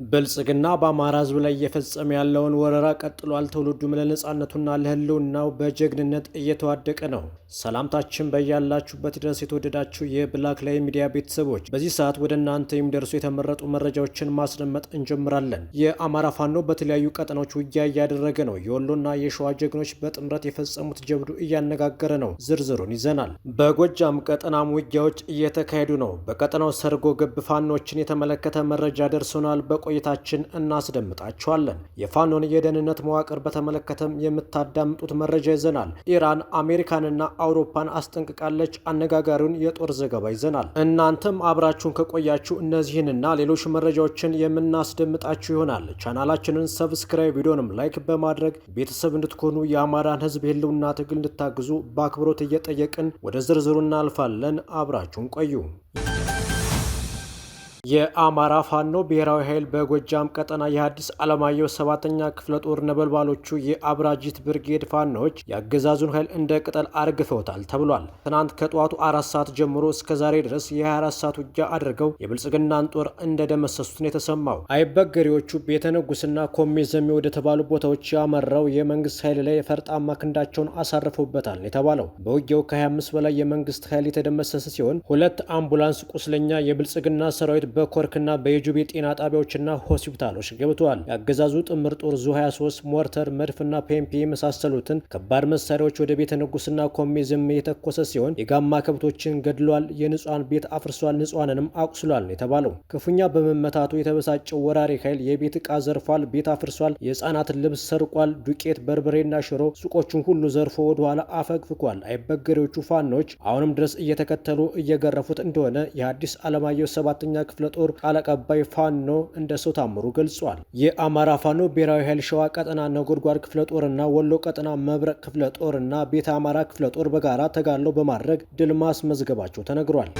ብልጽግና በአማራ ሕዝብ ላይ እየፈጸመ ያለውን ወረራ ቀጥሏል። ትውልዱም ለነጻነቱና ለህልውናው በጀግንነት እየተዋደቀ ነው። ሰላምታችን በያላችሁበት ድረስ የተወደዳችሁ የብላክ ላይን ሚዲያ ቤተሰቦች፣ በዚህ ሰዓት ወደ እናንተ የሚደርሱ የተመረጡ መረጃዎችን ማስደመጥ እንጀምራለን። የአማራ ፋኖ በተለያዩ ቀጠናዎች ውጊያ እያደረገ ነው። የወሎና የሸዋ ጀግኖች በጥምረት የፈጸሙት ጀብዱ እያነጋገረ ነው። ዝርዝሩን ይዘናል። በጎጃም ቀጠናም ውጊያዎች እየተካሄዱ ነው። በቀጠናው ሰርጎ ገብ ፋኖችን የተመለከተ መረጃ ደርሶናል። ቆይታችን እናስደምጣችኋለን። የፋኖን የደህንነት መዋቅር በተመለከተም የምታዳምጡት መረጃ ይዘናል። ኢራን አሜሪካንና አውሮፓን አስጠንቅቃለች። አነጋጋሪውን የጦር ዘገባ ይዘናል። እናንተም አብራችሁን ከቆያችሁ እነዚህንና ሌሎች መረጃዎችን የምናስደምጣችሁ ይሆናል። ቻናላችንን ሰብስክራይብ፣ ቪዲዮንም ላይክ በማድረግ ቤተሰብ እንድትሆኑ የአማራን ሕዝብ የህልውና ትግል እንድታግዙ በአክብሮት እየጠየቅን ወደ ዝርዝሩ እናልፋለን። አብራችሁን ቆዩ። የአማራ ፋኖ ብሔራዊ ኃይል በጎጃም ቀጠና የሐዲስ ዓለማየሁ 7ኛ ክፍለ ጦር ነበልባሎቹ የአብራጂት ብርጌድ ፋኖች የአገዛዙን ኃይል እንደ ቅጠል አርግፈውታል ተብሏል። ትናንት ከጠዋቱ 4 ሰዓት ጀምሮ እስከ ዛሬ ድረስ የ24 ሰዓት ውጊያ አድርገው የብልጽግናን ጦር እንደደመሰሱት ነው የተሰማው። አይበገሬዎቹ ቤተ ንጉስና ኮሜ ዘሜ ወደ ተባሉ ቦታዎች ያመራው የመንግስት ኃይል ላይ ፈርጣማ ክንዳቸውን አሳርፈውበታል ነው የተባለው። በውጊያው ከ25 በላይ የመንግስት ኃይል የተደመሰሰ ሲሆን 2 አምቡላንስ ቁስለኛ የብልጽግና ሰራዊት በኮርክና በየጁቤ ጤና ጣቢያዎችና ሆስፒታሎች ገብተዋል። የአገዛዙ ጥምር ጦር ዙ23 ሞርተር፣ መድፍና ፔምፒ የመሳሰሉትን ከባድ መሳሪያዎች ወደ ቤተ ንጉስና ኮሜ ዘሜ የተኮሰ ሲሆን የጋማ ከብቶችን ገድሏል፣ የንጹሃን ቤት አፍርሷል፣ ንጹሃንንም አቁስሏል ነው የተባለው። ክፉኛ በመመታቱ የተበሳጨው ወራሪ ኃይል የቤት ዕቃ ዘርፏል፣ ቤት አፍርሷል፣ የህፃናትን ልብስ ሰርቋል፣ ዱቄት፣ በርበሬና ሽሮ ሱቆቹን ሁሉ ዘርፎ ወደኋላ አፈግፍጓል። አይበገሬዎቹ ፋኖች አሁንም ድረስ እየተከተሉ እየገረፉት እንደሆነ የሐዲስ ዓለማየሁ 7ኛ ክፍለ ጦር ቃል አቀባይ ፋኖ እንደሰው ታምሩ ገልጿል። የአማራ ፋኖ ብሔራዊ ኃይል ሸዋ ቀጠና ነጎድጓድ ክፍለ ጦርና ወሎ ቀጠና መብረቅ ክፍለ ጦርና ቤተ አማራ ክፍለ ጦር በጋራ ተጋድሎ በማድረግ ድል ማስመዝገባቸው ተነግሯል።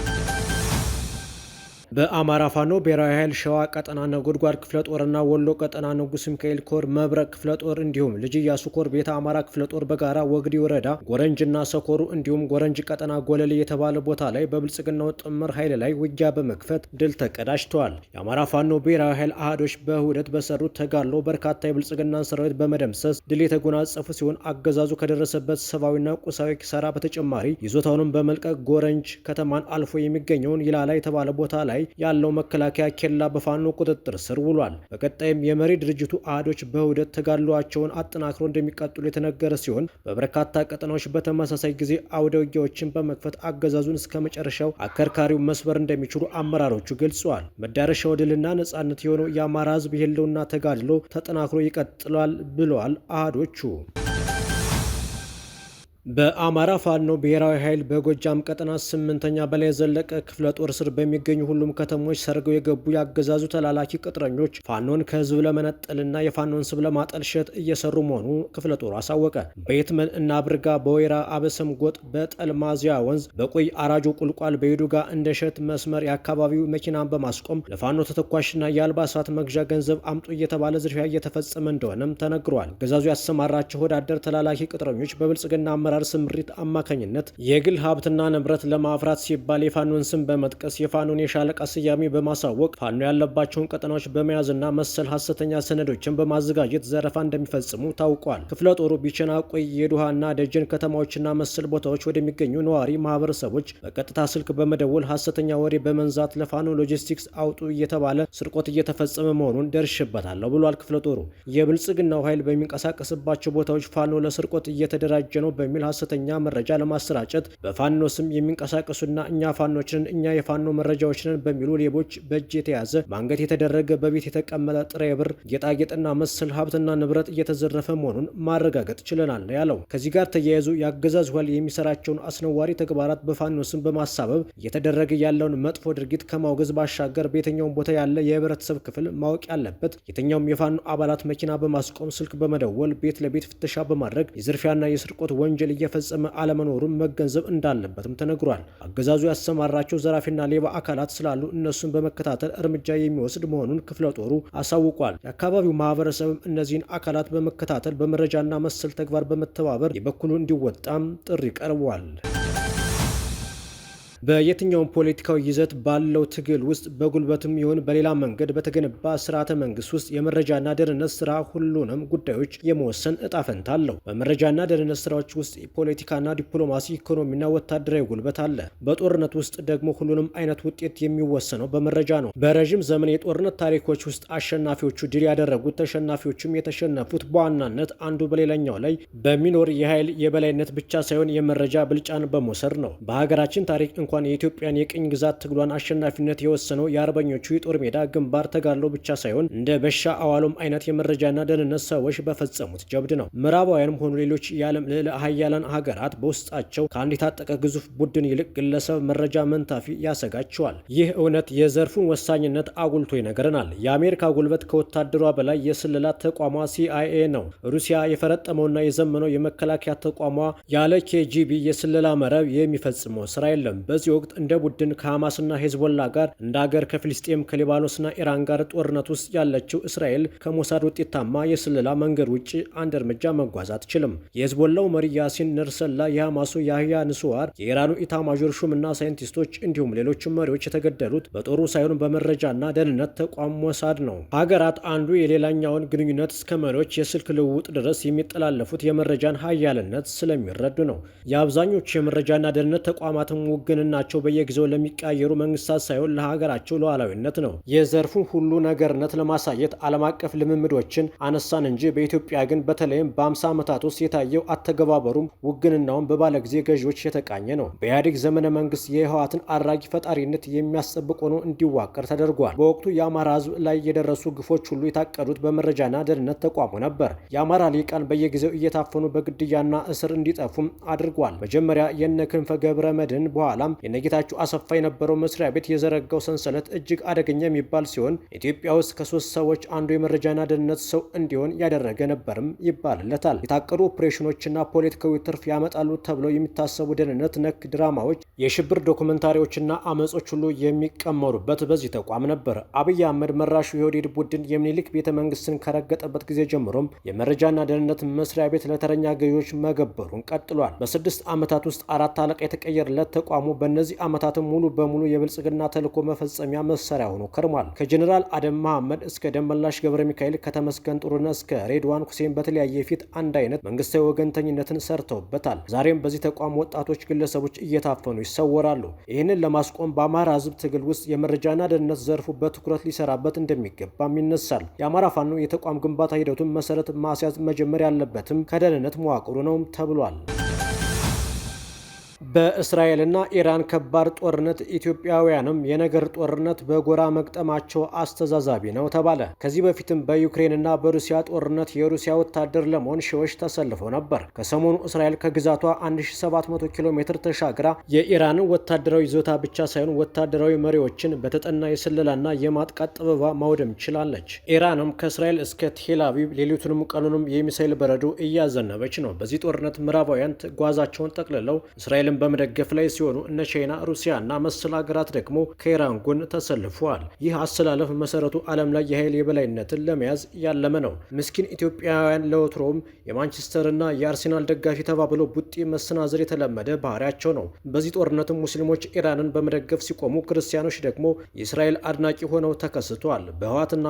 በአማራ ፋኖ ብሔራዊ ኃይል ሸዋ ቀጠና ነጎድጓድ ክፍለ ጦርና ወሎ ቀጠና ንጉስ ሚካኤል ኮር መብረቅ ክፍለ ጦር እንዲሁም ልጅ ኢያሱ ኮር ቤተ አማራ ክፍለ ጦር በጋራ ወግዲ ወረዳ ጎረንጅና ሰኮሩ እንዲሁም ጎረንጅ ቀጠና ጎለሌ የተባለ ቦታ ላይ በብልጽግናው ጥምር ኃይል ላይ ውጊያ በመክፈት ድል ተቀዳጅተዋል። የአማራ ፋኖ ብሔራዊ ኃይል አህዶች በውህደት በሰሩት ተጋድሎ በርካታ የብልጽግናን ሰራዊት በመደምሰስ ድል የተጎናጸፉ ሲሆን አገዛዙ ከደረሰበት ሰብአዊና ቁሳዊ ኪሳራ በተጨማሪ ይዞታውንም በመልቀቅ ጎረንጅ ከተማን አልፎ የሚገኘውን ይላላ የተባለ ቦታ ላይ ያለው መከላከያ ኬላ በፋኖ ቁጥጥር ስር ውሏል። በቀጣይም የመሪ ድርጅቱ አህዶች በውህደት ተጋድሏቸውን አጠናክሮ እንደሚቀጥሉ የተነገረ ሲሆን በበርካታ ቀጠናዎች በተመሳሳይ ጊዜ አውደ ውጊያዎችን በመክፈት አገዛዙን እስከ መጨረሻው አከርካሪው መስበር እንደሚችሉ አመራሮቹ ገልጸዋል። መዳረሻው ድልና ነጻነት የሆነው የአማራ ሕዝብ የህልውና ተጋድሎ ተጠናክሮ ይቀጥላል ብለዋል አህዶቹ። በአማራ ፋኖ ብሔራዊ ኃይል በጎጃም ቀጠና 8ኛ በላይ ዘለቀ ክፍለ ጦር ስር በሚገኙ ሁሉም ከተሞች ሰርገው የገቡ ያገዛዙ ተላላኪ ቅጥረኞች ፋኖን ከህዝብ ለመነጠልና የፋኖን ስብ ለማጠልሸት እየሰሩ መሆኑ ክፍለ ጦሩ አሳወቀ። በየትመን እና ብርጋ፣ በወይራ አበሰም ጎጥ፣ በጠልማዚያ ወንዝ፣ በቆይ አራጆ ቁልቋል፣ በይዱጋ እንደ ሸት መስመር የአካባቢው መኪናን በማስቆም ለፋኖ ተተኳሽና የአልባሳት መግዣ ገንዘብ አምጡ እየተባለ ዝርፊያ እየተፈጸመ እንደሆነም ተነግሯል። አገዛዙ ያሰማራቸው ወዳደር ተላላኪ ቅጥረኞች በብልጽግና አመራር ስምሪት አማካኝነት የግል ሀብትና ንብረት ለማፍራት ሲባል የፋኖን ስም በመጥቀስ የፋኖን የሻለቃ ስያሜ በማሳወቅ ፋኖ ያለባቸውን ቀጠናዎች በመያዝና መሰል ሐሰተኛ ሰነዶችን በማዘጋጀት ዘረፋ እንደሚፈጽሙ ታውቋል። ክፍለ ጦሩ ቢቸና፣ ቆይ፣ የዱሃና ደጀን ከተማዎችና መሰል ቦታዎች ወደሚገኙ ነዋሪ ማህበረሰቦች በቀጥታ ስልክ በመደወል ሐሰተኛ ወሬ በመንዛት ለፋኖ ሎጂስቲክስ አውጡ እየተባለ ስርቆት እየተፈጸመ መሆኑን ደርሽበታለሁ ብሏል። ክፍለ ጦሩ የብልጽግናው ኃይል በሚንቀሳቀስባቸው ቦታዎች ፋኖ ለስርቆት እየተደራጀ ነው በሚል ሐሰተኛ መረጃ ለማሰራጨት በፋኖ ስም የሚንቀሳቀሱና እኛ ፋኖችን እኛ የፋኖ መረጃዎችን በሚሉ ሌቦች በእጅ የተያዘ ማንገት የተደረገ በቤት የተቀመጠ ጥሬ ብር፣ ጌጣጌጥና መሰል ሀብትና ንብረት እየተዘረፈ መሆኑን ማረጋገጥ ችለናል ያለው። ከዚህ ጋር ተያይዞ የአገዛዙ ኃይል የሚሰራቸውን አስነዋሪ ተግባራት በፋኖ ስም በማሳበብ እየተደረገ ያለውን መጥፎ ድርጊት ከማውገዝ ባሻገር በየትኛውም ቦታ ያለ የህብረተሰብ ክፍል ማወቅ ያለበት የትኛውም የፋኖ አባላት መኪና በማስቆም ስልክ በመደወል ቤት ለቤት ፍተሻ በማድረግ የዝርፊያና የስርቆት ወንጀል እየፈጸመ አለመኖሩን መገንዘብ እንዳለበትም ተነግሯል። አገዛዙ ያሰማራቸው ዘራፊና ሌባ አካላት ስላሉ እነሱን በመከታተል እርምጃ የሚወስድ መሆኑን ክፍለ ጦሩ አሳውቋል። የአካባቢው ማህበረሰብም እነዚህን አካላት በመከታተል በመረጃና መሰል ተግባር በመተባበር የበኩሉ እንዲወጣም ጥሪ ቀርቧል። በየትኛውም ፖለቲካዊ ይዘት ባለው ትግል ውስጥ በጉልበትም ይሁን በሌላ መንገድ በተገነባ ስርዓተ መንግስት ውስጥ የመረጃና ደህንነት ስራ ሁሉንም ጉዳዮች የመወሰን እጣ ፈንታ አለው። በመረጃና ደህንነት ስራዎች ውስጥ ፖለቲካና ዲፕሎማሲ፣ ኢኮኖሚና ወታደራዊ ጉልበት አለ። በጦርነት ውስጥ ደግሞ ሁሉንም አይነት ውጤት የሚወሰነው በመረጃ ነው። በረዥም ዘመን የጦርነት ታሪኮች ውስጥ አሸናፊዎቹ ድል ያደረጉት፣ ተሸናፊዎቹም የተሸነፉት በዋናነት አንዱ በሌላኛው ላይ በሚኖር የኃይል የበላይነት ብቻ ሳይሆን የመረጃ ብልጫን በመውሰድ ነው። በሀገራችን ታሪክ እንኳን የኢትዮጵያን የቅኝ ግዛት ትግሏን አሸናፊነት የወሰነው የአርበኞቹ የጦር ሜዳ ግንባር ተጋድሎ ብቻ ሳይሆን እንደ በሻ አዋሎም አይነት የመረጃና ደህንነት ሰዎች በፈጸሙት ጀብድ ነው። ምዕራባውያንም ሆኑ ሌሎች የዓለም ልዕለ ሀያላን ሀገራት በውስጣቸው ከአንድ የታጠቀ ግዙፍ ቡድን ይልቅ ግለሰብ መረጃ መንታፊ ያሰጋቸዋል። ይህ እውነት የዘርፉን ወሳኝነት አጉልቶ ይነግረናል። የአሜሪካ ጉልበት ከወታደሯ በላይ የስለላ ተቋሟ ሲአይኤ ነው። ሩሲያ የፈረጠመውና የዘመነው የመከላከያ ተቋሟ ያለ ኬጂቢ የስለላ መረብ የሚፈጽመው ስራ የለም። በዚህ ወቅት እንደ ቡድን ከሐማስና ሄዝቦላ ጋር፣ እንደ ሀገር ከፊልስጤም ከሊባኖስና ኢራን ጋር ጦርነት ውስጥ ያለችው እስራኤል ከሞሳድ ውጤታማ የስለላ መንገድ ውጭ አንድ እርምጃ መጓዝ አትችልም። የሄዝቦላው መሪ ያሲን ነርሰላ፣ የሐማሱ ያህያ ንስዋር፣ የኢራኑ ኢታማዦር ሹምና ሳይንቲስቶች እንዲሁም ሌሎችም መሪዎች የተገደሉት በጦሩ ሳይሆን በመረጃና ደህንነት ተቋም ሞሳድ ነው። ሀገራት አንዱ የሌላኛውን ግንኙነት እስከ መሪዎች የስልክ ልውውጥ ድረስ የሚጠላለፉት የመረጃን ሀያልነት ስለሚረዱ ነው። የአብዛኞቹ የመረጃና ደህንነት ተቋማትም ውግንናቸው በየጊዜው ለሚቀያየሩ መንግስታት ሳይሆን ለሀገራቸው ሉዓላዊነት ነው። የዘርፉን ሁሉ ነገርነት ለማሳየት ዓለም አቀፍ ልምምዶችን አነሳን እንጂ በኢትዮጵያ ግን በተለይም በ50 ዓመታት ውስጥ የታየው አተገባበሩም ውግንናውን በባለጊዜ ገዢዎች የተቃኘ ነው። በኢህአዴግ ዘመነ መንግስት የህወሓትን አድራጊ ፈጣሪነት የሚያስጠብቅ ሆኖ እንዲዋቀር ተደርጓል። በወቅቱ የአማራ ህዝብ ላይ የደረሱ ግፎች ሁሉ የታቀዱት በመረጃና ደህንነት ተቋሙ ነበር። የአማራ ሊቃን በየጊዜው እየታፈኑ በግድያና እስር እንዲጠፉም አድርጓል። መጀመሪያ የነ ክንፈ ገብረ መድህን በኋላም የነጌታቸው አሰፋ የነበረው መስሪያ ቤት የዘረጋው ሰንሰለት እጅግ አደገኛ የሚባል ሲሆን ኢትዮጵያ ውስጥ ከ3 ሰዎች አንዱ የመረጃና ደህንነት ሰው እንዲሆን ያደረገ ነበርም ይባልለታል። የታቀዱ ኦፕሬሽኖችና ፖለቲካዊ ትርፍ ያመጣሉ ተብለው የሚታሰቡ ደህንነት ነክ ድራማዎች፣ የሽብር ዶኩመንታሪዎችና አመጾች ሁሉ የሚቀመሩበት በዚህ ተቋም ነበር። አብይ አህመድ መራሹ የኦህዴድ ቡድን የሚኒልክ ቤተ መንግስትን ከረገጠበት ጊዜ ጀምሮም የመረጃና ደህንነት መስሪያ ቤት ለተረኛ ገዢዎች መገበሩን ቀጥሏል። በ6 ዓመታት ውስጥ 4 አለቃ የተቀየረለት ተቋሙ በእነዚህ ዓመታትም ሙሉ በሙሉ የብልጽግና ተልዕኮ መፈጸሚያ መሳሪያ ሆኖ ከርሟል። ከጀኔራል አደም መሐመድ እስከ ደመላሽ ገብረ ሚካኤል፣ ከተመስገን ጥሩነህ እስከ ሬድዋን ሁሴን በተለያየ ፊት አንድ አይነት መንግስታዊ ወገንተኝነትን ሰርተውበታል። ዛሬም በዚህ ተቋም ወጣቶች፣ ግለሰቦች እየታፈኑ ይሰወራሉ። ይህንን ለማስቆም በአማራ ህዝብ ትግል ውስጥ የመረጃና ደህንነት ዘርፉ በትኩረት ሊሰራበት እንደሚገባም ይነሳል። የአማራ ፋኖ የተቋም ግንባታ ሂደቱን መሰረት ማስያዝ መጀመር ያለበትም ከደህንነት መዋቅሩ ነው ተብሏል። በእስራኤልና ኢራን ከባድ ጦርነት ኢትዮጵያውያንም የነገር ጦርነት በጎራ መግጠማቸው አስተዛዛቢ ነው ተባለ። ከዚህ በፊትም በዩክሬንና በሩሲያ ጦርነት የሩሲያ ወታደር ለመሆን ሺዎች ተሰልፈው ነበር። ከሰሞኑ እስራኤል ከግዛቷ 1700 ኪሎ ሜትር ተሻግራ የኢራንን ወታደራዊ ይዞታ ብቻ ሳይሆን ወታደራዊ መሪዎችን በተጠና የስለላና የማጥቃት ጥበባ ማውደም ችላለች። ኢራንም ከእስራኤል እስከ ቴል አቪቭ ሌሊቱንም ቀኑንም የሚሳይል በረዶ እያዘነበች ነው። በዚህ ጦርነት ምዕራባውያን ጓዛቸውን ጠቅልለው እስራኤልን በመደገፍ ላይ ሲሆኑ እነ ቻይና፣ ሩሲያ እና መሰል ሀገራት ደግሞ ከኢራን ጎን ተሰልፈዋል። ይህ አሰላለፍ መሰረቱ ዓለም ላይ የኃይል የበላይነትን ለመያዝ ያለመ ነው። ምስኪን ኢትዮጵያውያን ለወትሮም የማንቸስተርና የአርሴናል ደጋፊ ተባብለው ቡጢ መሰናዘር የተለመደ ባህሪያቸው ነው። በዚህ ጦርነትም ሙስሊሞች ኢራንን በመደገፍ ሲቆሙ፣ ክርስቲያኖች ደግሞ የእስራኤል አድናቂ ሆነው ተከስተዋል። በህወሓትና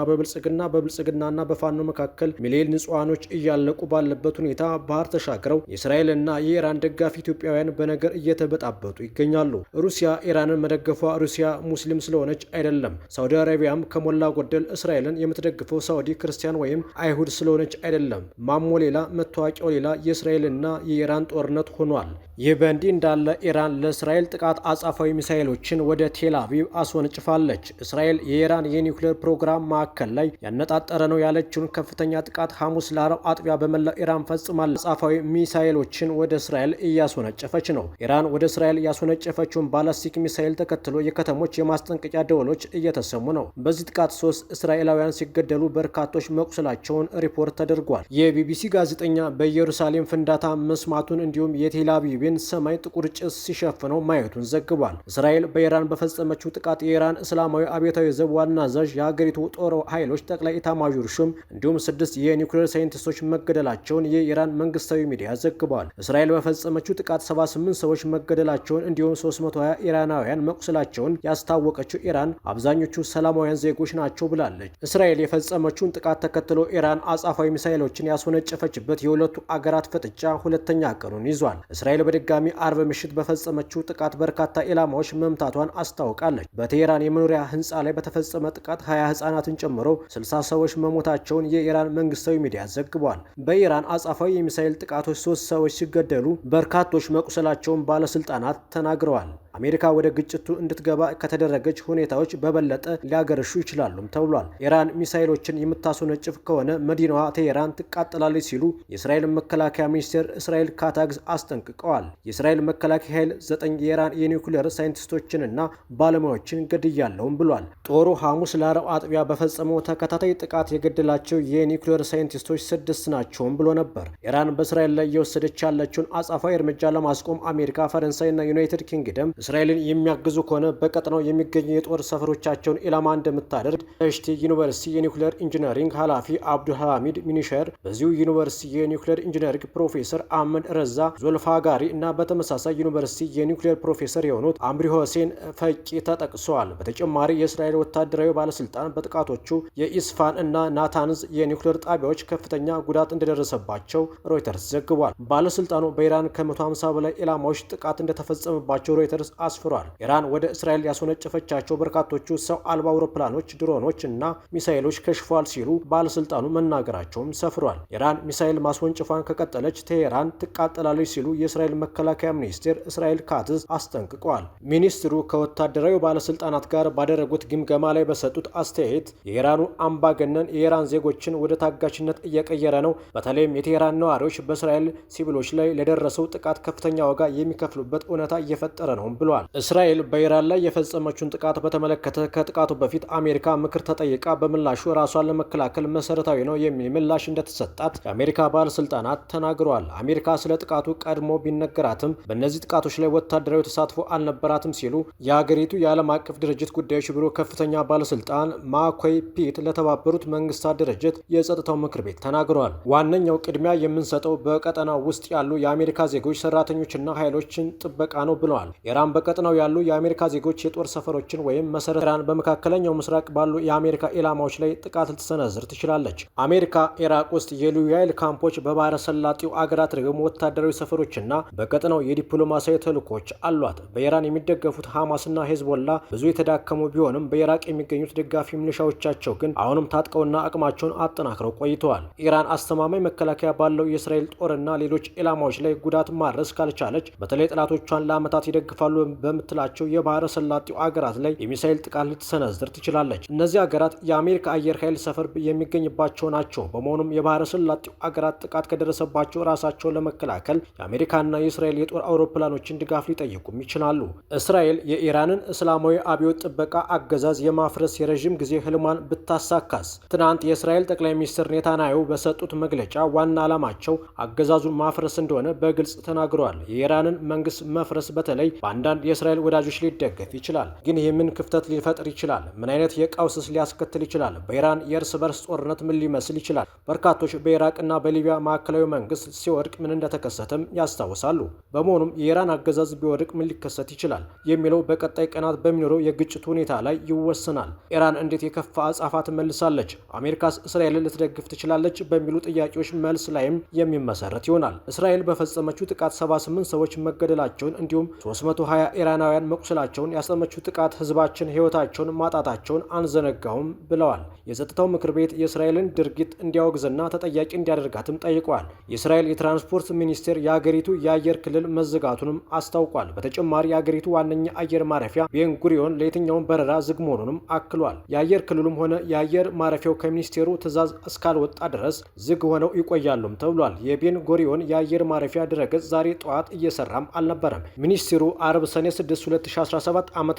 በብልጽግናና በፋኖ መካከል ሚሊዮን ንጹሃኖች እያለቁ ባለበት ሁኔታ ባህር ተሻግረው የእስራኤልና የኢራን ደጋፊ ኢትዮጵያውያን በነገር እየተበጣበጡ ይገኛሉ። ሩሲያ ኢራንን መደገፏ ሩሲያ ሙስሊም ስለሆነች አይደለም። ሳውዲ አረቢያም ከሞላ ጎደል እስራኤልን የምትደግፈው ሳውዲ ክርስቲያን ወይም አይሁድ ስለሆነች አይደለም። ማሞ ሌላ መታወቂያው ሌላ የእስራኤልና የኢራን ጦርነት ሆኗል። ይህ በእንዲህ እንዳለ ኢራን ለእስራኤል ጥቃት አጻፋዊ ሚሳኤሎችን ወደ ቴል አቪቭ አስወንጭፋለች። እስራኤል የኢራን የኒውክሌር ፕሮግራም ማዕከል ላይ ያነጣጠረ ነው ያለችውን ከፍተኛ ጥቃት ሐሙስ ለአረብ አጥቢያ በመላው ኢራን ፈጽማለች። አጻፋዊ ሚሳኤሎችን ወደ እስራኤል እያስወነጨፈች ነው። ኢራን ወደ እስራኤል ያስወነጨፈችውን ባላስቲክ ሚሳኤል ተከትሎ የከተሞች የማስጠንቀቂያ ደወሎች እየተሰሙ ነው። በዚህ ጥቃት 3 እስራኤላውያን ሲገደሉ በርካቶች መቁሰላቸውን ሪፖርት ተደርጓል። የቢቢሲ ጋዜጠኛ በኢየሩሳሌም ፍንዳታ መስማቱን እንዲሁም የቴል አቪቭን ሰማይ ጥቁር ጭስ ሲሸፍነው ማየቱን ዘግቧል። እስራኤል በኢራን በፈጸመችው ጥቃት የኢራን እስላማዊ አብዮታዊ ዘብ ዋና አዛዥ፣ የሀገሪቱ ጦር ኃይሎች ጠቅላይ ኢታማዦር ሹም እንዲሁም 6 የኒውክሌር ሳይንቲስቶች መገደላቸውን የኢራን መንግስታዊ ሚዲያ ዘግቧል። እስራኤል በፈጸመችው ጥቃት 78 ሰዎች ሰዎች መገደላቸውን እንዲሁም 320 ኢራናውያን መቁሰላቸውን ያስታወቀችው ኢራን አብዛኞቹ ሰላማውያን ዜጎች ናቸው ብላለች። እስራኤል የፈጸመችውን ጥቃት ተከትሎ ኢራን አጻፋዊ ሚሳኤሎችን ያስወነጨፈችበት የሁለቱ አገራት ፍጥጫ ሁለተኛ ቀኑን ይዟል። እስራኤል በድጋሚ አርብ ምሽት በፈጸመችው ጥቃት በርካታ ኢላማዎች መምታቷን አስታውቃለች። በቴሄራን የመኖሪያ ህንፃ ላይ በተፈጸመ ጥቃት 20 ህጻናትን ጨምሮ 60 ሰዎች መሞታቸውን የኢራን መንግስታዊ ሚዲያ ዘግቧል። በኢራን አጻፋዊ የሚሳኤል ጥቃቶች 3 ሰዎች ሲገደሉ በርካቶች መቁሰላቸውን ባለስልጣናት ተናግረዋል። አሜሪካ ወደ ግጭቱ እንድትገባ ከተደረገች ሁኔታዎች በበለጠ ሊያገረሹ ይችላሉም ተብሏል። ኢራን ሚሳኤሎችን የምታስወነጭፍ ከሆነ መዲናዋ ቴሄራን ትቃጠላለች ሲሉ የእስራኤል መከላከያ ሚኒስቴር እስራኤል ካታግዝ አስጠንቅቀዋል። የእስራኤል መከላከያ ኃይል 9 የኢራን የኒውክሌር ሳይንቲስቶችንና ባለሙያዎችን ገድያለሁም ብሏል። ጦሩ ሐሙስ ለአረብ አጥቢያ በፈጸመው ተከታታይ ጥቃት የገደላቸው የኒውክሌር ሳይንቲስቶች 6 ናቸውም ብሎ ነበር። ኢራን በእስራኤል ላይ እየወሰደች ያለችውን አጻፋዊ እርምጃ ለማስቆም አሜሪካ፣ ፈረንሳይና ዩናይትድ ኪንግደም እስራኤልን የሚያግዙ ከሆነ በቀጠናው የሚገኙ የጦር ሰፈሮቻቸውን ኢላማ እንደምታደርግ ሸቲ ዩኒቨርሲቲ የኒውክሌር ኢንጂነሪንግ ኃላፊ አብዱልሐሚድ ሚኒሸር፣ በዚሁ ዩኒቨርሲቲ የኒውክሌር ኢንጂነሪንግ ፕሮፌሰር አህመድ ረዛ ዞልፋጋሪ እና በተመሳሳይ ዩኒቨርሲቲ የኒውክሌር ፕሮፌሰር የሆኑት አምሪ ሆሴን ፈቂ ተጠቅሰዋል። በተጨማሪ የእስራኤል ወታደራዊ ባለስልጣን በጥቃቶቹ የኢስፋን እና ናታንዝ የኒውክሌር ጣቢያዎች ከፍተኛ ጉዳት እንደደረሰባቸው ሮይተርስ ዘግቧል። ባለስልጣኑ በኢራን ከ150 በላይ ኢላማዎች ጥቃት እንደተፈጸመባቸው ሮይተርስ አስፍሯል። ኢራን ወደ እስራኤል ያስወነጨፈቻቸው በርካቶቹ ሰው አልባ አውሮፕላኖች፣ ድሮኖች እና ሚሳኤሎች ከሽፏል ሲሉ ባለስልጣኑ መናገራቸውም ሰፍሯል። ኢራን ሚሳኤል ማስወንጨፏን ከቀጠለች ቴሄራን ትቃጠላለች ሲሉ የእስራኤል መከላከያ ሚኒስቴር እስራኤል ካትዝ አስጠንቅቀዋል። ሚኒስትሩ ከወታደራዊ ባለስልጣናት ጋር ባደረጉት ግምገማ ላይ በሰጡት አስተያየት የኢራኑ አምባገነን የኢራን ዜጎችን ወደ ታጋችነት እየቀየረ ነው፣ በተለይም የቴሄራን ነዋሪዎች በእስራኤል ሲቪሎች ላይ ለደረሰው ጥቃት ከፍተኛ ዋጋ የሚከፍሉበት እውነታ እየፈጠረ ነው ብሏል። እስራኤል በኢራን ላይ የፈጸመችውን ጥቃት በተመለከተ ከጥቃቱ በፊት አሜሪካ ምክር ተጠይቃ በምላሹ ራሷን ለመከላከል መሰረታዊ ነው የሚል ምላሽ እንደተሰጣት የአሜሪካ ባለስልጣናት ተናግረዋል። አሜሪካ ስለ ጥቃቱ ቀድሞ ቢነገራትም በእነዚህ ጥቃቶች ላይ ወታደራዊ ተሳትፎ አልነበራትም ሲሉ የሀገሪቱ የዓለም አቀፍ ድርጅት ጉዳዮች ቢሮ ከፍተኛ ባለስልጣን ማኮይ ፒት ለተባበሩት መንግስታት ድርጅት የጸጥታው ምክር ቤት ተናግረዋል። ዋነኛው ቅድሚያ የምንሰጠው በቀጠናው ውስጥ ያሉ የአሜሪካ ዜጎች ሰራተኞችና ኃይሎችን ጥበቃ ነው ብለዋል። ኢራን በቀጠናው ያሉ የአሜሪካ ዜጎች የጦር ሰፈሮችን ወይም መሰረት ኢራን በመካከለኛው ምስራቅ ባሉ የአሜሪካ ኢላማዎች ላይ ጥቃት ልትሰነዝር ትችላለች። አሜሪካ ኢራቅ ውስጥ የልዩ ኃይል ካምፖች፣ በባህረ ሰላጤው አገራት ደግሞ ወታደራዊ ሰፈሮችና በቀጠናው የዲፕሎማሲያዊ ተልዕኮች አሏት። በኢራን የሚደገፉት ሐማስና ሄዝቦላ ብዙ የተዳከሙ ቢሆንም በኢራቅ የሚገኙት ደጋፊ ሚሊሻዎቻቸው ግን አሁንም ታጥቀውና አቅማቸውን አጠናክረው ቆይተዋል። ኢራን አስተማማኝ መከላከያ ባለው የእስራኤል ጦርና ሌሎች ኢላማዎች ላይ ጉዳት ማድረስ ካልቻለች በተለይ ጠላቶቿን ለዓመታት ይደግፋሉ በምትላቸው የባህረ ሰላጤው አገራት ላይ የሚሳኤል ጥቃት ልትሰነዝር ትችላለች። እነዚህ አገራት የአሜሪካ አየር ኃይል ሰፈር የሚገኝባቸው ናቸው። በመሆኑም የባህረ ሰላጤው አገራት ጥቃት ከደረሰባቸው ራሳቸውን ለመከላከል የአሜሪካና የእስራኤል የጦር አውሮፕላኖችን ድጋፍ ሊጠይቁም ይችላሉ። እስራኤል የኢራንን እስላማዊ አብዮት ጥበቃ አገዛዝ የማፍረስ የረዥም ጊዜ ህልሟን ብታሳካስ? ትናንት የእስራኤል ጠቅላይ ሚኒስትር ኔታንያሁ በሰጡት መግለጫ ዋና ዓላማቸው አገዛዙን ማፍረስ እንደሆነ በግልጽ ተናግረዋል። የኢራንን መንግስት መፍረስ በተለይ በአንዳንድ የእስራኤል ወዳጆች ሊደገፍ ይችላል። ግን ይህ ምን ክፍተት ሊፈጥር ይችላል? ምን አይነት የቀውስስ ሊያስከትል ይችላል? በኢራን የእርስ በርስ ጦርነት ምን ሊመስል ይችላል? በርካቶች በኢራቅና በሊቢያ ማዕከላዊ መንግስት ሲወድቅ ምን እንደተከሰተም ያስታውሳሉ። በመሆኑም የኢራን አገዛዝ ቢወድቅ ምን ሊከሰት ይችላል የሚለው በቀጣይ ቀናት በሚኖረው የግጭቱ ሁኔታ ላይ ይወሰናል። ኢራን እንዴት የከፋ አጻፋ ትመልሳለች? አሜሪካስ እስራኤልን ልትደግፍ ትችላለች? በሚሉ ጥያቄዎች መልስ ላይም የሚመሰረት ይሆናል። እስራኤል በፈጸመችው ጥቃት 78 ሰዎች መገደላቸውን እንዲሁም 320 ኢራናውያን መቁሰላቸውን ያሰመችው ጥቃት ህዝባችን ህይወታቸውን ማጣታቸውን አንዘነጋውም ብለዋል። የጸጥታው ምክር ቤት የእስራኤልን ድርጊት እንዲያወግዝና ተጠያቂ እንዲያደርጋትም ጠይቋል። የእስራኤል የትራንስፖርት ሚኒስቴር የሀገሪቱ የአየር ክልል መዘጋቱንም አስታውቋል። በተጨማሪ የሀገሪቱ ዋነኛ አየር ማረፊያ ቤን ጉሪዮን ለየትኛውም በረራ ዝግ መሆኑንም አክሏል። የአየር ክልሉም ሆነ የአየር ማረፊያው ከሚኒስቴሩ ትዕዛዝ እስካልወጣ ድረስ ዝግ ሆነው ይቆያሉም ተብሏል። የቤን ጉሪዮን የአየር ማረፊያ ድረገጽ ዛሬ ጠዋት እየሰራም አልነበረም። ሚኒስትሩ አርብ ሰኔ 6 2017 ዓ.ም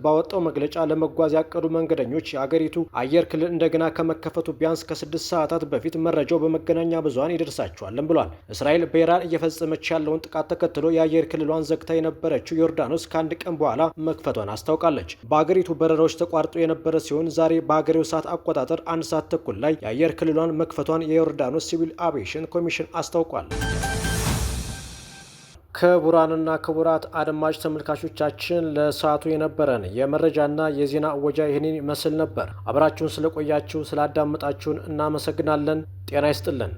ባወጣው መግለጫ ለመጓዝ ያቀዱ መንገደኞች የአገሪቱ አየር ክልል እንደገና ከመከፈቱ ቢያንስ ከ6 ሰዓታት በፊት መረጃው በመገናኛ ብዙሃን ይደርሳቸዋልም ብሏል። እስራኤል በኢራን እየፈጸመች ያለውን ጥቃት ተከትሎ የአየር ክልሏን ዘግታ የነበረችው ዮርዳኖስ ከአንድ ቀን በኋላ መክፈቷን አስታውቃለች። በአገሪቱ በረራዎች ተቋርጦ የነበረ ሲሆን ዛሬ በአገሬው ሰዓት አቆጣጠር 1 ሰዓት ተኩል ላይ የአየር ክልሏን መክፈቷን የዮርዳኖስ ሲቪል አቪዬሽን ኮሚሽን አስታውቋል። ክቡራንና ክቡራት አድማጭ ተመልካቾቻችን ለሰዓቱ የነበረን የመረጃና የዜና እወጃ ይህንን ይመስል ነበር። አብራችሁን ስለቆያችሁ ስላዳመጣችሁን እናመሰግናለን። ጤና ይስጥልን።